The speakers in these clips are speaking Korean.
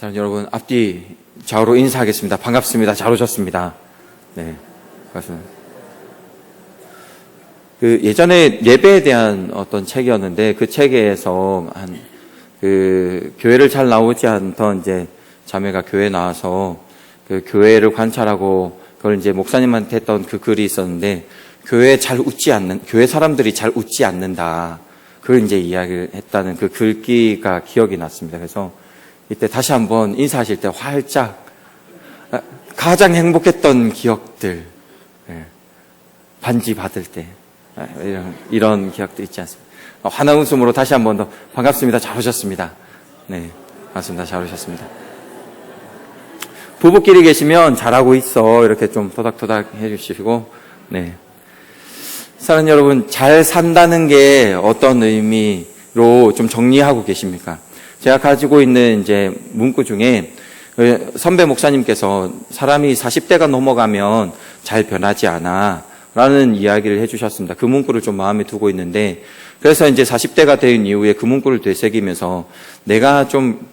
자, 여러분 앞뒤 좌우로 인사하겠습니다. 반갑습니다. 잘 오셨습니다. 네, 반갑습니다. 예전에 예배에 대한 어떤 책이었는데 그 책에서 교회를 잘 나오지 않던 이제 자매가 교회에 나와서 그 교회를 관찰하고 그걸 이제 목사님한테 했던 그 글이 있었는데 교회 사람들이 잘 웃지 않는다. 그걸 이제 이야기를 했다는 그 글귀가 기억이 났습니다. 그래서 이때 다시 한번 인사하실 때 활짝 가장 행복했던 기억들, 반지 받을 때 이런 기억도 있지 않습니까? 환한 웃음으로 다시 한번 더 반갑습니다. 잘 오셨습니다. 네, 반갑습니다. 잘 오셨습니다. 부부끼리 계시면 잘하고 있어 이렇게 좀 토닥토닥 해주시고, 네. 사랑하는 여러분, 잘 산다는 게 어떤 의미로 좀 정리하고 계십니까? 제가 가지고 있는 이제 문구 중에 선배 목사님께서 사람이 40대가 넘어가면 잘 변하지 않아 라는 이야기를 해주셨습니다. 그 문구를 좀 마음에 두고 있는데, 그래서 이제 40대가 된 이후에 그 문구를 되새기면서 내가 좀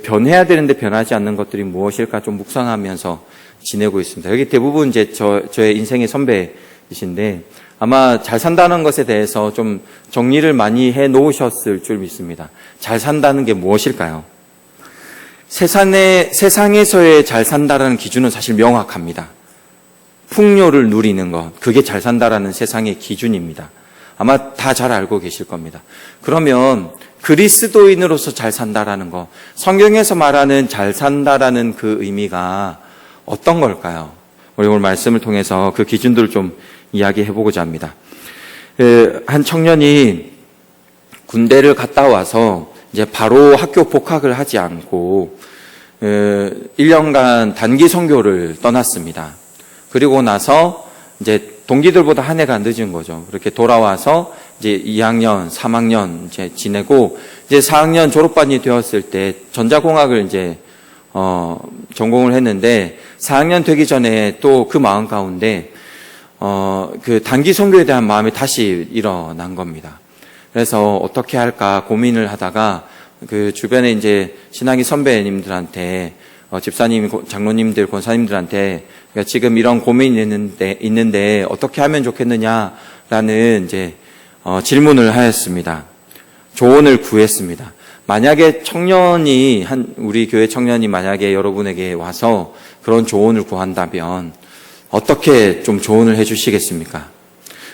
변해야 되는데 변하지 않는 것들이 무엇일까 좀 묵상하면서 지내고 있습니다. 여기 대부분 이제 저의 인생의 선배이신데 아마 잘 산다는 것에 대해서 좀 정리를 많이 해 놓으셨을 줄 믿습니다. 잘 산다는 게 무엇일까요? 세상에서의 잘 산다라는 기준은 사실 명확합니다. 풍요를 누리는 것, 그게 잘 산다라는 세상의 기준입니다. 아마 다 잘 알고 계실 겁니다. 그러면 그리스도인으로서 잘 산다라는 것, 성경에서 말하는 잘 산다라는 그 의미가 어떤 걸까요? 우리 오늘 말씀을 통해서 그 기준들을 좀 이야기해보고자 합니다. 한 청년이 군대를 갔다 와서 이제 바로 학교 복학을 하지 않고 1년간 단기 선교를 떠났습니다. 그리고 나서 이제 동기들보다 한 해가 늦은 거죠. 그렇게 돌아와서 이제 2학년, 3학년 이제 지내고 이제 4학년 졸업반이 되었을 때 전자공학을 이제 전공을 했는데 4학년 되기 전에 또 그 마음 가운데 그 단기 선교에 대한 마음이 다시 일어난 겁니다. 그래서 어떻게 할까 고민을 하다가 그 주변에 이제 신앙의 선배님들한테 집사님, 장로님들, 권사님들한테 지금 이런 고민이 있는데 어떻게 하면 좋겠느냐라는 이제 질문을 하였습니다. 조언을 구했습니다. 만약에 우리 교회 청년이 만약에 여러분에게 와서 그런 조언을 구한다면 어떻게 좀 조언을 해주시겠습니까?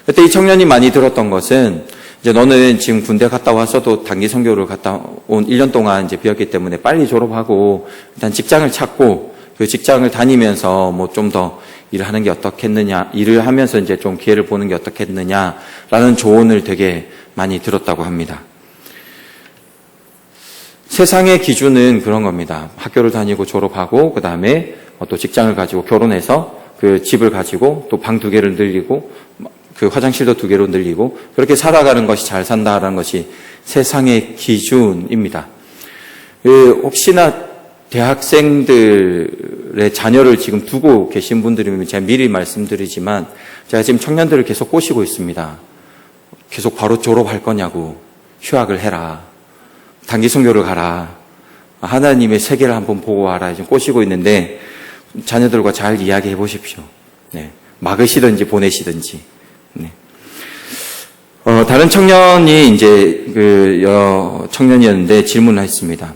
그때 이 청년이 많이 들었던 것은 이제 너는 지금 군대 갔다 와서도 단기 선교를 갔다 온 1년 동안 이제 비었기 때문에 빨리 졸업하고 일단 직장을 찾고 그 직장을 다니면서 뭐 좀 더 일을 하는 게 어떻겠느냐, 일을 하면서 이제 좀 기회를 보는 게 어떻겠느냐라는 조언을 되게 많이 들었다고 합니다. 세상의 기준은 그런 겁니다. 학교를 다니고 졸업하고 그 다음에 또 직장을 가지고 결혼해서 그 집을 가지고 또 방 2개를 늘리고 그 화장실도 2개로 늘리고 그렇게 살아가는 것이 잘 산다라는 것이 세상의 기준입니다. 혹시나 대학생들의 자녀를 지금 두고 계신 분들이면 제가 미리 말씀드리지만 제가 지금 청년들을 계속 꼬시고 있습니다. 계속 바로 졸업할 거냐고, 휴학을 해라, 단기 선교를 가라, 하나님의 세계를 한번 보고 와라 지금 꼬시고 있는데 자녀들과 잘 이야기해 보십시오. 네, 막으시든지 보내시든지. 네. 다른 청년이 이제 청년이었는데 질문을 했습니다.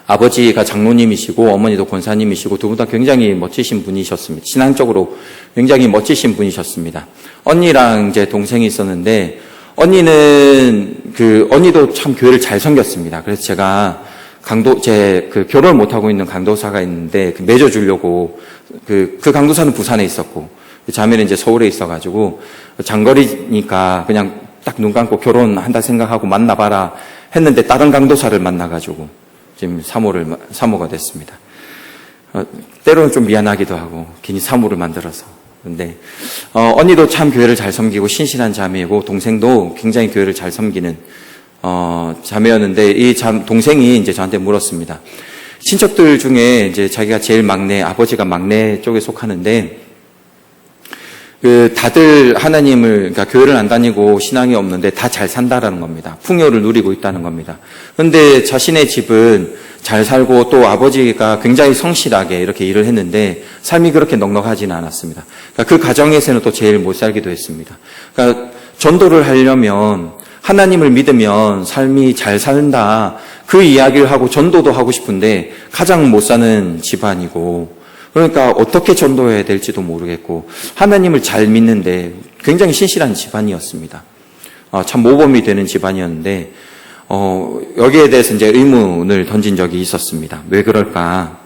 아버지가 장로님이시고 어머니도 권사님이시고 두 분 다 굉장히 멋지신 분이셨습니다. 신앙적으로 굉장히 멋지신 분이셨습니다. 언니랑 이제 동생이 있었는데 언니도 참 교회를 잘 섬겼습니다. 그래서 제가 결혼을 못하고 있는 강도사가 있는데 맺어주려고 그 강도사는 부산에 있었고 자매는 이제 서울에 있어가지고 장거리니까 그냥 딱 눈 감고 결혼한다 생각하고 만나봐라 했는데 다른 강도사를 만나가지고 지금 사모가 됐습니다. 때로는 좀 미안하기도 하고 괜히 사모를 만들어서. 근데 언니도 참 교회를 잘 섬기고 신실한 자매이고 동생도 굉장히 교회를 잘 섬기는 자매였는데 이 동생이 이제 저한테 물었습니다. 친척들 중에 이제 자기가 제일 막내, 아버지가 막내 쪽에 속하는데 다들 그러니까 교회를 안 다니고 신앙이 없는데 다 잘 산다라는 겁니다. 풍요를 누리고 있다는 겁니다. 그런데 자신의 집은 잘 살고 또 아버지가 굉장히 성실하게 이렇게 일을 했는데 삶이 그렇게 넉넉하지는 않았습니다. 그러니까 그 가정에서는 또 제일 못 살기도 했습니다. 그러니까 전도를 하려면 하나님을 믿으면 삶이 잘 산다. 그 이야기를 하고 전도도 하고 싶은데 가장 못 사는 집안이고 그러니까 어떻게 전도해야 될지도 모르겠고 하나님을 잘 믿는데 굉장히 신실한 집안이었습니다. 참 모범이 되는 집안이었는데 여기에 대해서 이제 의문을 던진 적이 있었습니다. 왜 그럴까?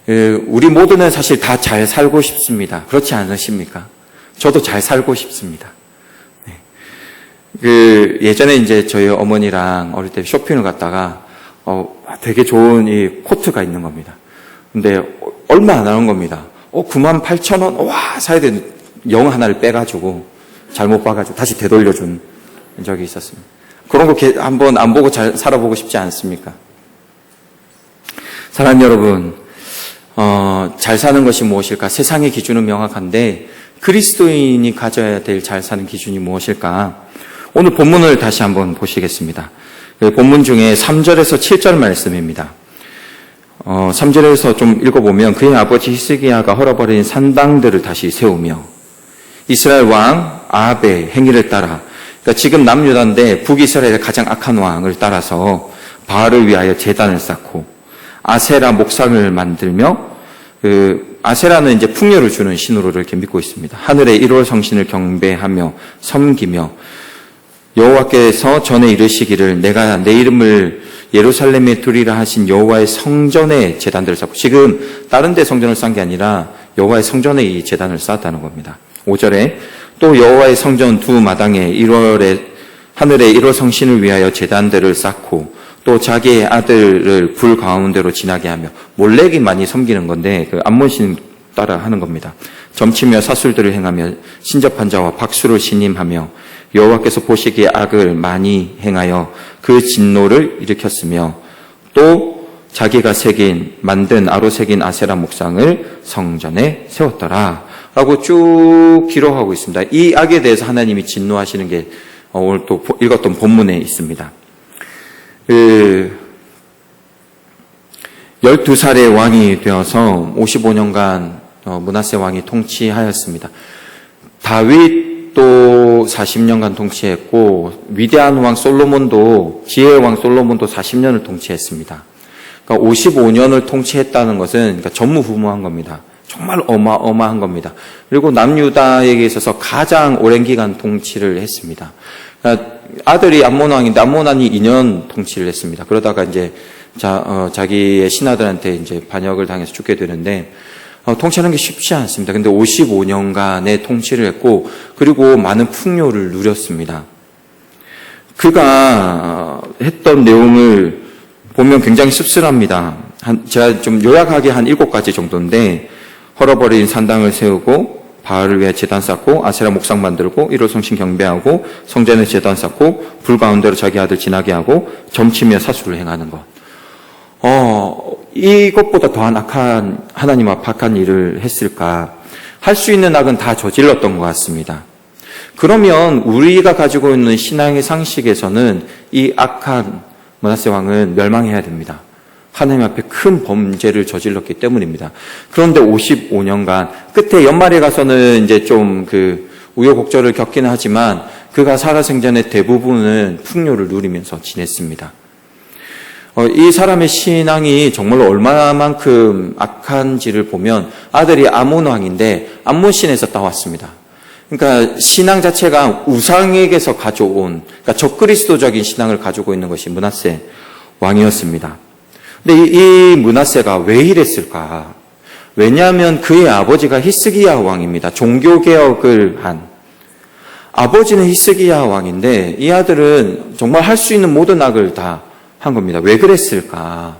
우리 모두는 사실 다 잘 살고 싶습니다. 그렇지 않으십니까? 저도 잘 살고 싶습니다. 예전에 이제 저희 어머니랑 어릴 때 쇼핑을 갔다가 되게 좋은 이 코트가 있는 겁니다. 근데 얼마 안 하는 겁니다. 98,000원? 와, 사야 되는 영 하나를 빼가지고 잘못 봐가지고 다시 되돌려준 적이 있었습니다. 그런 거 한번 안 보고 잘 살아보고 싶지 않습니까? 사랑하는 여러분, 잘 사는 것이 무엇일까? 세상의 기준은 명확한데 그리스도인이 가져야 될 잘 사는 기준이 무엇일까? 오늘 본문을 다시 한번 보시겠습니다. 본문 중에 3절에서 7절 말씀입니다. 3절에서 좀 읽어보면 그의 아버지 히스기야가 헐어버린 산당들을 다시 세우며 이스라엘 왕 아합의 행위를 따라 그러니까 지금 남유다인데 북이스라엘의 가장 악한 왕을 따라서 바알을 위하여 제단을 쌓고 아세라 목상을 만들며 아세라는 이제 풍요를 주는 신으로 이렇게 믿고 있습니다. 하늘의 1월 성신을 경배하며 섬기며 여호와께서 전에 이르시기를 내가 내 이름을 예루살렘에 두리라 하신 여호와의 성전에 제단들을 쌓고 지금 다른 데 성전을 쌓은 게 아니라 여호와의 성전에 이 제단을 쌓았다는 겁니다. 5절에 또 여호와의 성전 두 마당에 하늘의 1월 성신을 위하여 제단들을 쌓고 또 자기의 아들을 불 가운데로 지나게 하며 몰렉이 많이 섬기는 건데 그 암몬신 따라 하는 겁니다. 점치며 사술들을 행하며 신접한 자와 박수를 신임하며 여호와께서 보시기에 악을 많이 행하여 그 진노를 일으켰으며 또 자기가 만든 아로 새긴 아세라 목상을 성전에 세웠더라 라고 쭉 기록하고 있습니다. 이 악에 대해서 하나님이 진노하시는 게 오늘 또 읽었던 본문에 있습니다. 12살의 왕이 되어서 55년간 므낫세 왕이 통치하였습니다. 다윗도 40년간 통치했고 위대한 왕 솔로몬도 지혜의 왕 솔로몬도 40년을 통치했습니다. 그러니까 55년을 통치했다는 것은 그러니까 전무후무한 겁니다. 정말 어마어마한 겁니다. 그리고 남유다에게 있어서 가장 오랜 기간 통치를 했습니다. 그러니까 아들이 암몬 왕인데 암몬 왕이 2년 통치를 했습니다. 그러다가 이제 자기의 신하들한테 이제 반역을 당해서 죽게 되는데 통치하는 게 쉽지 않습니다. 근데 55년간의 통치를 했고 그리고 많은 풍요를 누렸습니다. 그가 했던 내용을 보면 굉장히 씁쓸합니다. 제가 좀 요약하게 한 7가지 정도인데 헐어버린 산당을 세우고 바알을 위해 제단 쌓고 아세라 목상 만들고 1월 성신 경배하고 성전에 제단 쌓고 불 가운데로 자기 아들 지나게 하고 점치며 사수를 행하는 것. 이것보다 더한 악한 하나님 앞 악한 일을 했을까? 할 수 있는 악은 다 저질렀던 것 같습니다. 그러면 우리가 가지고 있는 신앙의 상식에서는 이 악한 므낫세 왕은 멸망해야 됩니다. 하나님 앞에 큰 범죄를 저질렀기 때문입니다. 그런데 55년간 끝에 연말에 가서는 이제 좀 우여곡절을 겪기는 하지만 그가 살아생전의 대부분은 풍요를 누리면서 지냈습니다. 이 사람의 신앙이 정말로 얼마만큼 악한지를 보면 아들이 아몬 왕인데 암몬 신에서 따왔습니다. 그러니까 신앙 자체가 우상에게서 가져온 그러니까 적그리스도적인 신앙을 가지고 있는 것이 므낫세 왕이었습니다. 근데 이 므낫세가 왜 이랬을까? 왜냐하면 그의 아버지가 히스기야 왕입니다. 종교개혁을 한 아버지는 히스기야 왕인데 이 아들은 정말 할 수 있는 모든 악을 다 한 겁니다. 왜 그랬을까?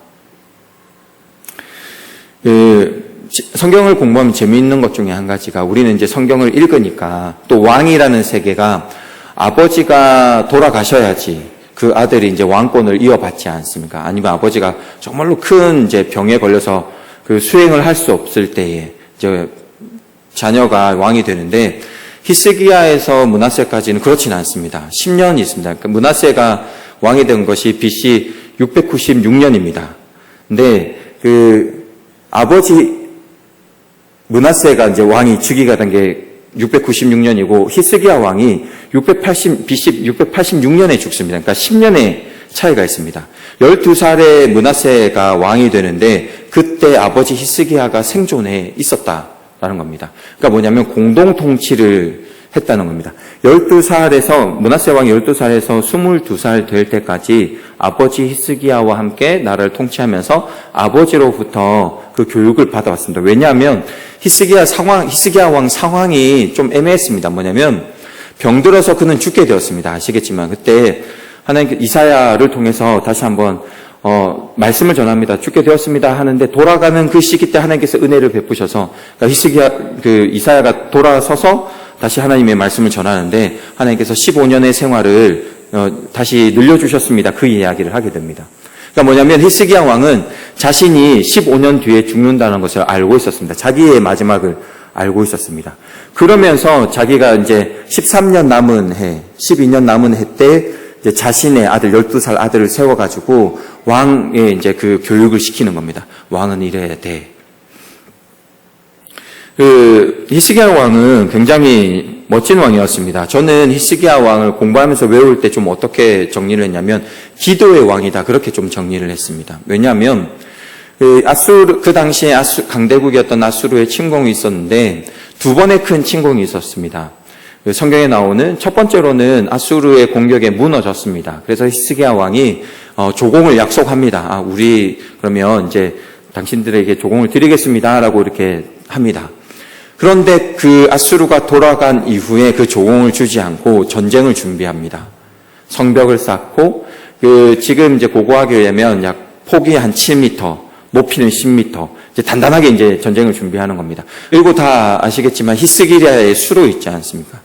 성경을 공부하면 재미있는 것 중에 한 가지가 우리는 이제 성경을 읽으니까 또 왕이라는 세계가 아버지가 돌아가셔야지 그 아들이 이제 왕권을 이어받지 않습니까? 아니면 아버지가 정말로 큰 이제 병에 걸려서 그 수행을 할 수 없을 때에 이제 자녀가 왕이 되는데 히스기야에서 므낫세까지는 그렇지는 않습니다. 10년이 있습니다. 그러니까 므낫세가 왕이 된 것이 BC 696년입니다. 근데 아버지 므낫세가 이제 왕이 즉위가 된 게 696년이고 히스기야 왕이 BC 686년에 죽습니다. 그러니까 10년의 차이가 있습니다. 12살에 므낫세가 왕이 되는데 그때 아버지 히스기야가 생존해 있었다라는 겁니다. 그러니까 뭐냐면 공동 통치를 했다는 겁니다. 12살에서 므낫세 왕이 12살에서 22살 될 때까지 아버지 히스기야와 함께 나라를 통치하면서 아버지로부터 그 교육을 받아왔습니다. 왜냐하면 히스기야 왕 상황이 좀 애매했습니다. 뭐냐면 병들어서 그는 죽게 되었습니다. 아시겠지만 그때 하나님 이사야를 통해서 다시 한번 말씀을 전합니다. 죽게 되었습니다 하는데 돌아가는 그 시기 때 하나님께서 은혜를 베푸셔서 그러니까 이사야가 돌아서서 다시 하나님의 말씀을 전하는데 하나님께서 15년의 생활을 다시 늘려주셨습니다. 그 이야기를 하게 됩니다. 그러니까 뭐냐면 히스기야 왕은 자신이 15년 뒤에 죽는다는 것을 알고 있었습니다. 자기의 마지막을 알고 있었습니다. 그러면서 자기가 이제 13년 남은 해, 12년 남은 해 때 이제 자신의 아들 12살 아들을 세워가지고 왕의 이제 그 교육을 시키는 겁니다. 왕은 이래야 돼. 히스기야 왕은 굉장히 멋진 왕이었습니다. 저는 히스기야 왕을 공부하면서 외울 때 좀 어떻게 정리를 했냐면 기도의 왕이다 그렇게 좀 정리를 했습니다. 왜냐하면 그 당시에 강대국이었던 아수르의 침공이 있었는데 두 번의 큰 침공이 있었습니다. 성경에 나오는 첫 번째로는 아수르의 공격에 무너졌습니다. 그래서 히스기야 왕이 조공을 약속합니다. 우리 그러면 이제 당신들에게 조공을 드리겠습니다라고 이렇게 합니다. 그런데 그 아수르가 돌아간 이후에 그 조공을 주지 않고 전쟁을 준비합니다. 성벽을 쌓고 지금 이제 고고하게 의하면 약 폭이 한 7m, 높이는 10m, 이제 단단하게 이제 전쟁을 준비하는 겁니다. 그리고 다 아시겠지만 히스기야의 수로 있지 않습니까?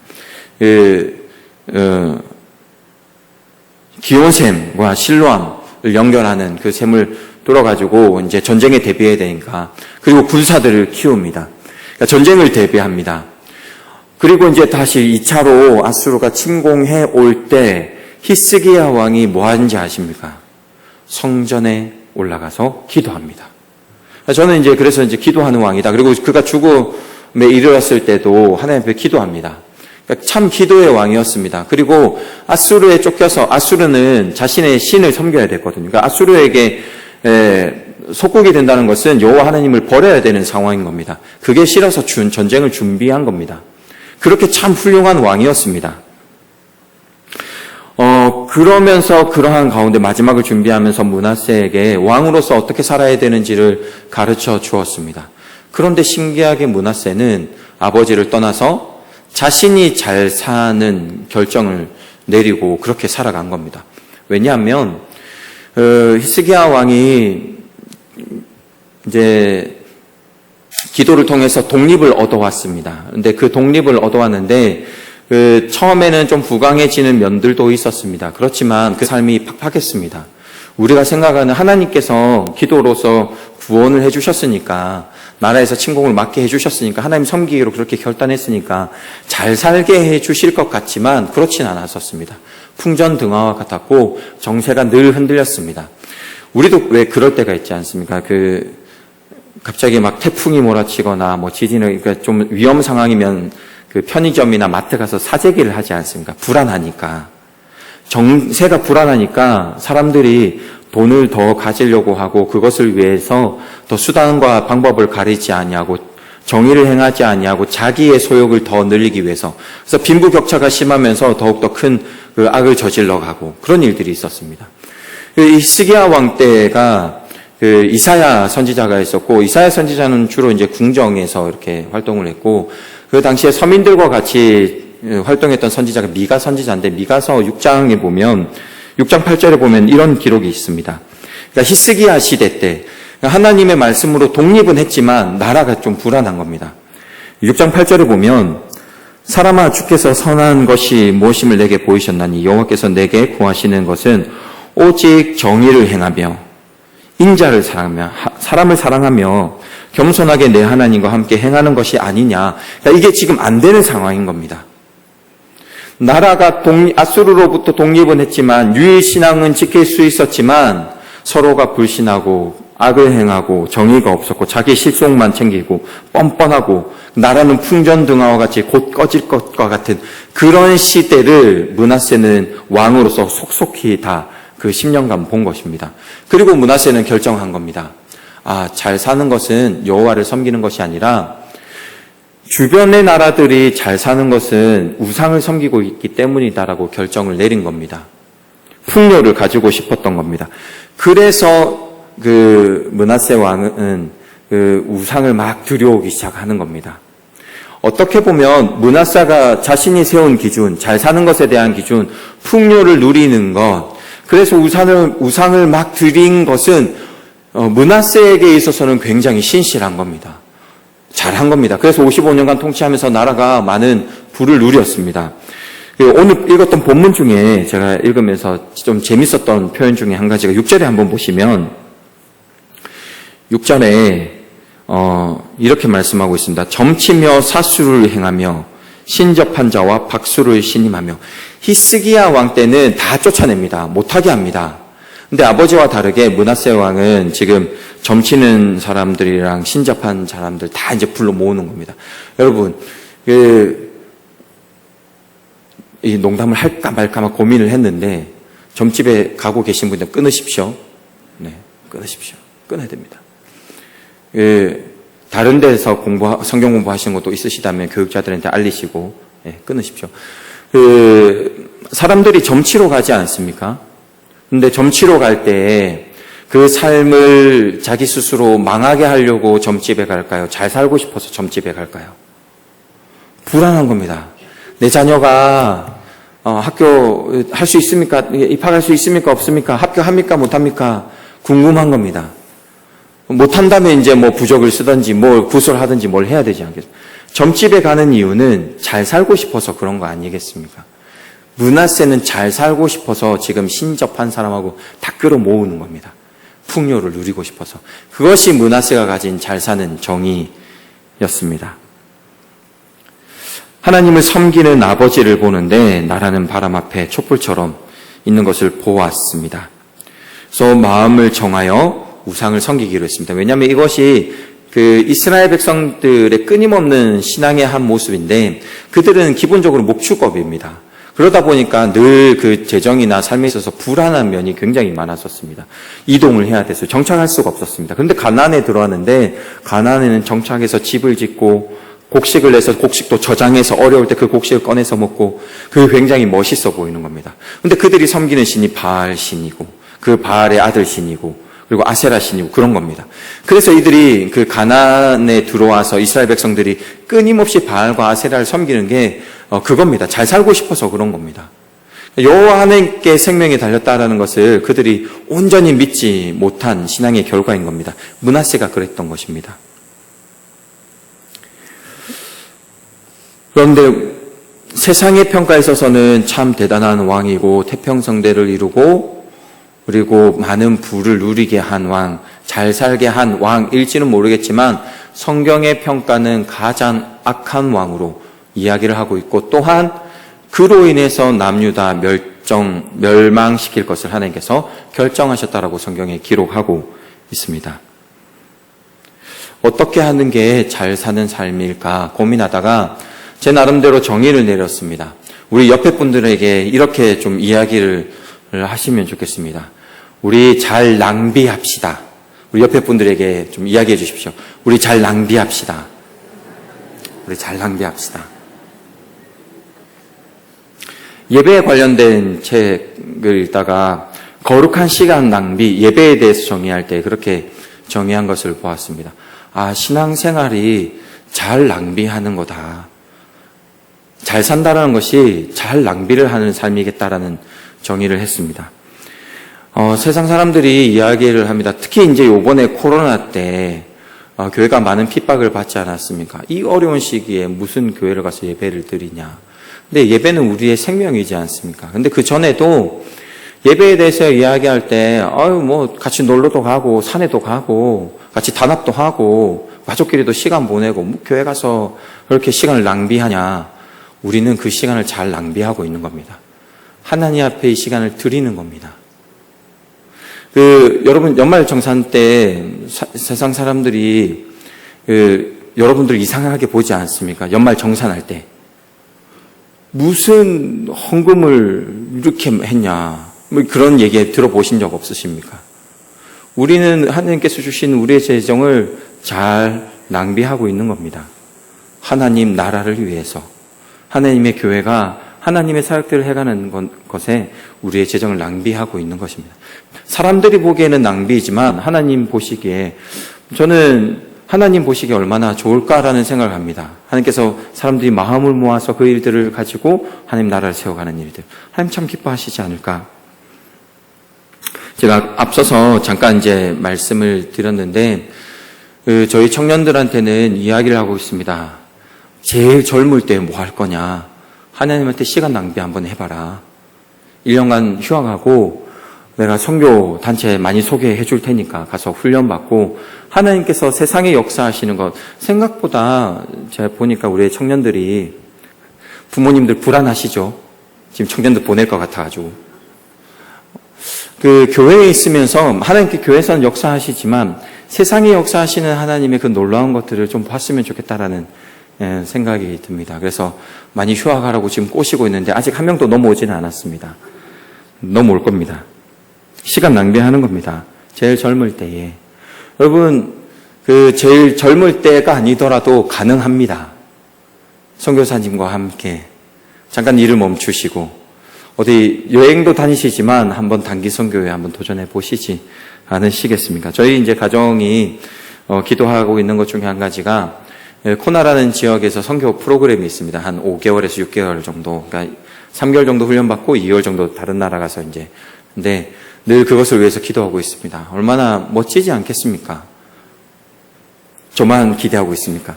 기온샘과 실로암을 연결하는 그 샘을 뚫어가지고 이제 전쟁에 대비해야 되니까 그리고 군사들을 키웁니다. 그러니까 전쟁을 대비합니다. 그리고 이제 다시 2차로 아수르가 침공해 올 때 히스기야 왕이 뭐 하는지 아십니까? 성전에 올라가서 기도합니다. 저는 이제 그래서 이제 기도하는 왕이다. 그리고 그가 죽음에 이르렀을 때도 하나님 앞에 기도합니다. 그러니까 참 기도의 왕이었습니다. 그리고 아수르에 쫓겨서 아수르는 자신의 신을 섬겨야 됐거든요. 그러니까 아수르에게 속국이 된다는 것은 여호와 하나님을 버려야 되는 상황인 겁니다. 그게 싫어서 전쟁을 준비한 겁니다. 그렇게 참 훌륭한 왕이었습니다. 그러면서 그러한 가운데 마지막을 준비하면서 므낫세에게 왕으로서 어떻게 살아야 되는지를 가르쳐 주었습니다. 그런데 신기하게 므낫세는 아버지를 떠나서 자신이 잘 사는 결정을 내리고 그렇게 살아간 겁니다. 왜냐하면 히스기야 왕이 이제 기도를 통해서 독립을 얻어왔습니다. 근데 그 독립을 얻어왔는데 처음에는 좀 부강해지는 면들도 있었습니다. 그렇지만 그 삶이 팍팍했습니다. 우리가 생각하는 하나님께서 기도로서 구원을 해주셨으니까 나라에서 침공을 막게 해주셨으니까 하나님 섬기기로 그렇게 결단했으니까 잘 살게 해주실 것 같지만 그렇진 않았었습니다. 풍전등화와 같았고 정세가 늘 흔들렸습니다. 우리도 왜 그럴 때가 있지 않습니까? 갑자기 막 태풍이 몰아치거나 지진을 그러니까 좀 위험 상황이면 그 편의점이나 마트 가서 사재기를 하지 않습니까? 불안하니까. 정세가 불안하니까 사람들이 돈을 더 가지려고 하고 그것을 위해서 더 수단과 방법을 가리지 아니하고 정의를 행하지 아니하고 자기의 소욕을 더 늘리기 위해서 그래서 빈부격차가 심하면서 더욱더 큰 그 악을 저질러 가고 그런 일들이 있었습니다. 히스기야 왕 때가 이사야 선지자가 있었고 이사야 선지자는 주로 이제 궁정에서 이렇게 활동을 했고 그 당시에 서민들과 같이 활동했던 선지자가 미가 선지자인데 미가서 6장에 보면 6장 8절에 보면 이런 기록이 있습니다. 그러니까 히스기야 시대 때 하나님의 말씀으로 독립은 했지만 나라가 좀 불안한 겁니다. 6장 8절에 보면 사람아 주께서 선한 것이 무엇임을 내게 보이셨나니 여호와께서 내게 구하시는 것은 오직 정의를 행하며 인자를 사랑하며 사람을 사랑하며 겸손하게 내 하나님과 함께 행하는 것이 아니냐. 그러니까 이게 지금 안 되는 상황인 겁니다. 나라가 아수르로부터 독립은 했지만 유일신앙은 지킬 수 있었지만 서로가 불신하고 악을 행하고 정의가 없었고 자기 실속만 챙기고 뻔뻔하고 나라는 풍전등화와 같이 곧 꺼질 것과 같은 그런 시대를 므낫세는 왕으로서 속속히 다 그 10년간 본 것입니다. 그리고 므낫세는 결정한 겁니다. 잘 사는 것은 여호와를 섬기는 것이 아니라 주변의 나라들이 잘 사는 것은 우상을 섬기고 있기 때문이다라고 결정을 내린 겁니다. 풍요를 가지고 싶었던 겁니다. 그래서 그 므낫세 왕은 그 우상을 막 들여오기 시작하는 겁니다. 어떻게 보면 므낫세가 자신이 세운 기준, 잘 사는 것에 대한 기준, 풍요를 누리는 것, 그래서 우상을 막 드린 것은 므낫세에게 있어서는 굉장히 신실한 겁니다. 잘한 겁니다. 그래서 55년간 통치하면서 나라가 많은 부를 누렸습니다. 오늘 읽었던 본문 중에 제가 읽으면서 좀 재밌었던 표현 중에 한 가지가 6절에 한번 보시면 6절에 이렇게 말씀하고 있습니다. 점치며 사수를 행하며 신접한 자와 박수를 신임하며. 히스기야 왕 때는 다 쫓아냅니다. 못하게 합니다. 근데 아버지와 다르게 므낫세 왕은 지금 점치는 사람들이랑 신접한 사람들 다 이제 불러 모으는 겁니다. 여러분, 이 농담을 할까 말까 막 고민을 했는데 점집에 가고 계신 분들 끊으십시오. 네, 끊으십시오. 끊어야 됩니다. 다른 데서 성경 공부하시는 것도 있으시다면 교육자들한테 알리시고, 끊으십시오. 사람들이 점치러 가지 않습니까? 근데 점치러 갈 때 그 삶을 자기 스스로 망하게 하려고 점집에 갈까요? 잘 살고 싶어서 점집에 갈까요? 불안한 겁니다. 내 자녀가 학교 할 수 있습니까? 입학할 수 있습니까? 없습니까? 합격합니까? 못합니까? 궁금한 겁니다. 못한다면 이제 뭐 부적을 쓰든지 뭘 구설하든지 뭘 해야 되지 않겠습니까? 점집에 가는 이유는 잘 살고 싶어서 그런 거 아니겠습니까? 므낫세는 잘 살고 싶어서 지금 신접한 사람하고 다 끌어모으는 겁니다. 풍요를 누리고 싶어서. 그것이 므낫세가 가진 잘 사는 정의였습니다. 하나님을 섬기는 아버지를 보는데 나라는 바람 앞에 촛불처럼 있는 것을 보았습니다. 그래서 마음을 정하여 우상을 섬기기로 했습니다. 왜냐하면 이것이 그 이스라엘 백성들의 끊임없는 신앙의 한 모습인데 그들은 기본적으로 목축업입니다. 그러다 보니까 늘 그 재정이나 삶에 있어서 불안한 면이 굉장히 많았었습니다. 이동을 해야 돼서 정착할 수가 없었습니다. 그런데 가나안에 들어왔는데 가나안에는 정착해서 집을 짓고 곡식을 내서 곡식도 저장해서 어려울 때 그 곡식을 꺼내서 먹고 그게 굉장히 멋있어 보이는 겁니다. 그런데 그들이 섬기는 신이 바알 신이고 그 바알의 아들 신이고 그리고 아세라 신이고 그런 겁니다. 그래서 이들이 그 가나안에 들어와서 이스라엘 백성들이 끊임없이 바알과 아세라를 섬기는 게 그겁니다. 잘 살고 싶어서 그런 겁니다. 여호와 하나님께 생명이 달렸다라는 것을 그들이 온전히 믿지 못한 신앙의 결과인 겁니다. 므낫세가 그랬던 것입니다. 그런데 세상의 평가에 있어서는 참 대단한 왕이고 태평성대를 이루고 그리고 많은 부를 누리게 한 왕, 잘 살게 한 왕일지는 모르겠지만 성경의 평가는 가장 악한 왕으로 이야기를 하고 있고 또한 그로 인해서 남유다 멸망시킬 것을 하나님께서 결정하셨다라고 성경에 기록하고 있습니다. 어떻게 하는 게 잘 사는 삶일까 고민하다가 제 나름대로 정의를 내렸습니다. 우리 옆에 분들에게 이렇게 좀 이야기를 하시면 좋겠습니다. 우리 잘 낭비합시다. 우리 옆에 분들에게 좀 이야기해 주십시오. 우리 잘 낭비합시다. 우리 잘 낭비합시다. 예배에 관련된 책을 읽다가 거룩한 시간 낭비, 예배에 대해서 정의할 때 그렇게 정의한 것을 보았습니다. 신앙생활이 잘 낭비하는 거다. 잘 산다라는 것이 잘 낭비를 하는 삶이겠다라는 정의를 했습니다. 세상 사람들이 이야기를 합니다. 특히 이제 요번에 코로나 때 교회가 많은 핍박을 받지 않았습니까? 이 어려운 시기에 무슨 교회를 가서 예배를 드리냐. 근데 예배는 우리의 생명이지 않습니까? 근데 그 전에도 예배에 대해서 이야기할 때, 같이 놀러도 가고, 산에도 가고, 같이 단합도 하고, 가족끼리도 시간 보내고 뭐 교회 가서 그렇게 시간을 낭비하냐? 우리는 그 시간을 잘 낭비하고 있는 겁니다. 하나님 앞에 이 시간을 드리는 겁니다. 여러분 연말정산 때 세상 사람들이 여러분들 이상하게 보지 않습니까? 연말정산할 때 무슨 헌금을 이렇게 했냐? 뭐 그런 얘기 들어보신 적 없으십니까? 우리는 하나님께서 주신 우리의 재정을 잘 낭비하고 있는 겁니다. 하나님 나라를 위해서 하나님의 교회가 하나님의 사역들을 해가는 것에 우리의 재정을 낭비하고 있는 것입니다. 사람들이 보기에는 낭비이지만 하나님 보시기에 저는 하나님 보시기에 얼마나 좋을까라는 생각을 합니다. 하나님께서 사람들이 마음을 모아서 그 일들을 가지고 하나님 나라를 세워가는 일들 하나님 참 기뻐하시지 않을까. 제가 앞서서 잠깐 이제 말씀을 드렸는데 저희 청년들한테는 이야기를 하고 있습니다. 제일 젊을 때 뭐 할 거냐? 하나님한테 시간 낭비 한번 해봐라. 1년간 휴학하고 내가 선교 단체 많이 소개해 줄 테니까 가서 훈련받고 하나님께서 세상에 역사하시는 것 생각보다 제가 보니까 우리 청년들이 부모님들 불안하시죠? 지금 청년들 보낼 것 같아가지고 교회에 있으면서 하나님께 교회에서는 역사하시지만 세상에 역사하시는 하나님의 그 놀라운 것들을 좀 봤으면 좋겠다라는 생각이 듭니다. 그래서 많이 휴학하라고 지금 꼬시고 있는데 아직 한 명도 넘어오지는 않았습니다. 넘어올 겁니다. 시간 낭비하는 겁니다. 제일 젊을 때에. 여러분, 제일 젊을 때가 아니더라도 가능합니다. 선교사님과 함께 잠깐 일을 멈추시고 어디 여행도 다니시지만 한번 단기 선교에 한번 도전해 보시지 않으시겠습니까? 저희 이제 가정이 기도하고 있는 것 중에 한 가지가 코나라는 지역에서 선교 프로그램이 있습니다. 한 5개월에서 6개월 정도. 그러니까 3개월 정도 훈련받고 2개월 정도 다른 나라 가서 이제. 근데 늘 그것을 위해서 기도하고 있습니다. 얼마나 멋지지 않겠습니까? 저만 기대하고 있습니까?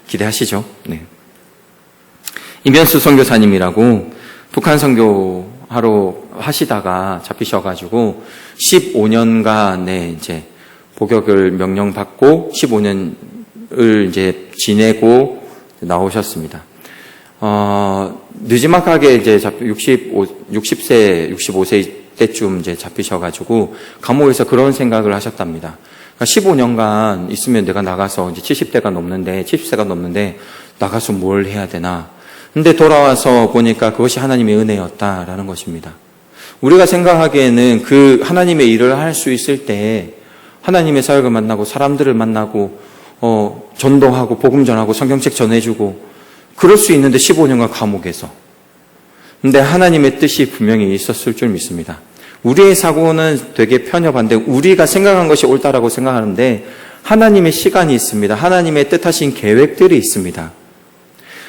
기대하시죠? 네. 임현수 선교사님이라고 북한 선교하러 하시다가 잡히셔가지고 15년간의 이제 복역을 명령받고 15년을 이제 지내고 나오셨습니다. 늦지막하게 이제 60세, 65세 때쯤 이제 잡히셔가지고 감옥에서 그런 생각을 하셨답니다. 그러니까 15년간 있으면 내가 나가서 이제 70세가 넘는데 나가서 뭘 해야 되나. 근데 돌아와서 보니까 그것이 하나님의 은혜였다라는 것입니다. 우리가 생각하기에는 그 하나님의 일을 할 수 있을 때 하나님의 사역을 만나고 사람들을 만나고 전도하고 복음 전하고 성경책 전해주고 그럴 수 있는데 15년간 감옥에서. 근데 하나님의 뜻이 분명히 있었을 줄 믿습니다. 우리의 사고는 되게 편협한데 우리가 생각한 것이 옳다라고 생각하는데 하나님의 시간이 있습니다. 하나님의 뜻하신 계획들이 있습니다.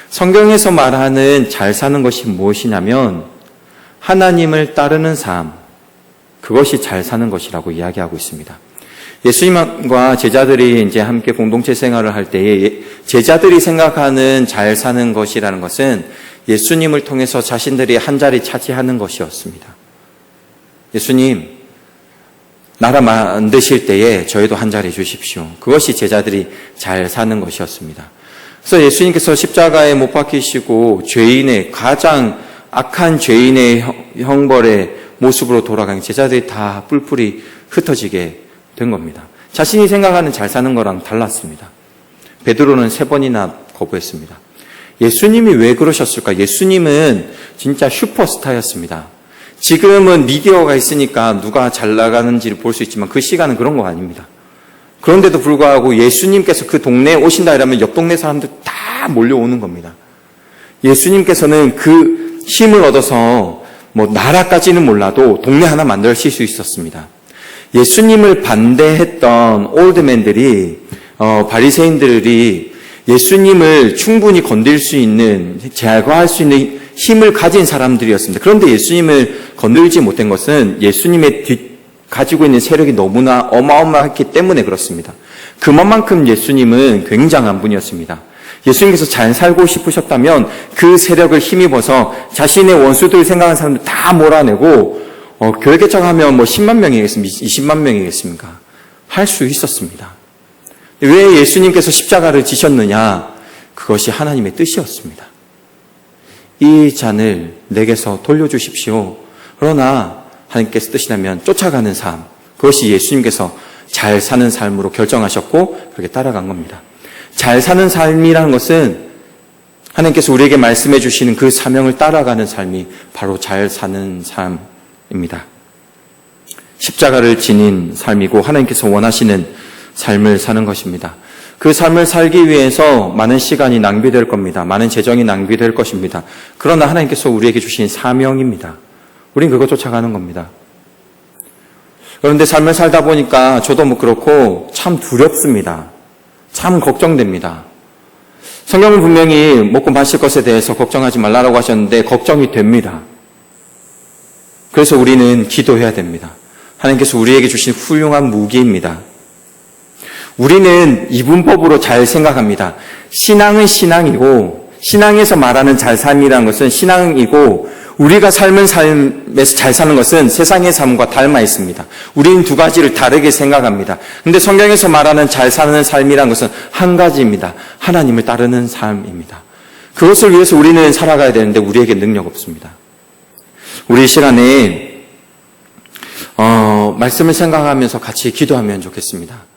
성경에서 말하는 잘 사는 것이 무엇이냐면 하나님을 따르는 삶, 그것이 잘 사는 것이라고 이야기하고 있습니다. 예수님과 제자들이 이제 함께 공동체 생활을 할 때에 제자들이 생각하는 잘 사는 것이라는 것은 예수님을 통해서 자신들이 한 자리 차지하는 것이었습니다. 예수님, 나라 만드실 때에 저희도 한 자리 주십시오. 그것이 제자들이 잘 사는 것이었습니다. 그래서 예수님께서 십자가에 못 박히시고 가장 악한 죄인의 형벌의 모습으로 돌아간 제자들이 다 뿔뿔이 흩어지게 된 겁니다. 자신이 생각하는 잘 사는 거랑 달랐습니다. 베드로는 3번이나 거부했습니다. 예수님이 왜 그러셨을까? 예수님은 진짜 슈퍼스타였습니다. 지금은 미디어가 있으니까 누가 잘 나가는지를 볼 수 있지만 그 시간은 그런 거 아닙니다. 그런데도 불구하고 예수님께서 그 동네에 오신다 이러면 옆 동네 사람들 다 몰려오는 겁니다. 예수님께서는 그 힘을 얻어서 나라까지는 몰라도 동네 하나 만드실 수 있었습니다. 예수님을 반대했던 올드맨들이 바리새인들이 예수님을 충분히 건들 수 있는, 제거할 수 있는 힘을 가진 사람들이었습니다. 그런데 예수님을 건들지 못한 것은 예수님의 가지고 있는 세력이 너무나 어마어마했기 때문에 그렇습니다. 그만큼 예수님은 굉장한 분이었습니다. 예수님께서 잘 살고 싶으셨다면 그 세력을 힘입어서 자신의 원수들 생각하는 사람들 다 몰아내고 교회 개척하면 10만 명이겠습니까? 20만 명이겠습니까? 할 수 있었습니다. 왜 예수님께서 십자가를 지셨느냐? 그것이 하나님의 뜻이었습니다. 이 잔을 내게서 돌려주십시오. 그러나 하나님께서 뜻이라면 쫓아가는 삶, 그것이 예수님께서 잘 사는 삶으로 결정하셨고 그렇게 따라간 겁니다. 잘 사는 삶이라는 것은 하나님께서 우리에게 말씀해 주시는 그 사명을 따라가는 삶이 바로 잘 사는 삶입니다. 십자가를 지닌 삶이고 하나님께서 원하시는 삶을 사는 것입니다. 그 삶을 살기 위해서 많은 시간이 낭비될 겁니다. 많은 재정이 낭비될 것입니다. 그러나 하나님께서 우리에게 주신 사명입니다. 우린 그거 쫓아가는 겁니다. 그런데 삶을 살다 보니까 저도 그렇고 참 두렵습니다. 참 걱정됩니다. 성경은 분명히 먹고 마실 것에 대해서 걱정하지 말라고 하셨는데 걱정이 됩니다. 그래서 우리는 기도해야 됩니다. 하나님께서 우리에게 주신 훌륭한 무기입니다. 우리는 이분법으로 잘 생각합니다. 신앙은 신앙이고 신앙에서 말하는 잘 삶이라는 것은 신앙이고 우리가 삶은 삶에서 잘 사는 것은 세상의 삶과 닮아 있습니다. 우리는 두 가지를 다르게 생각합니다. 그런데 성경에서 말하는 잘 사는 삶이라는 것은 한 가지입니다. 하나님을 따르는 삶입니다. 그것을 위해서 우리는 살아가야 되는데 우리에게 능력 없습니다. 우리 이 시간에 말씀을 생각하면서 같이 기도하면 좋겠습니다.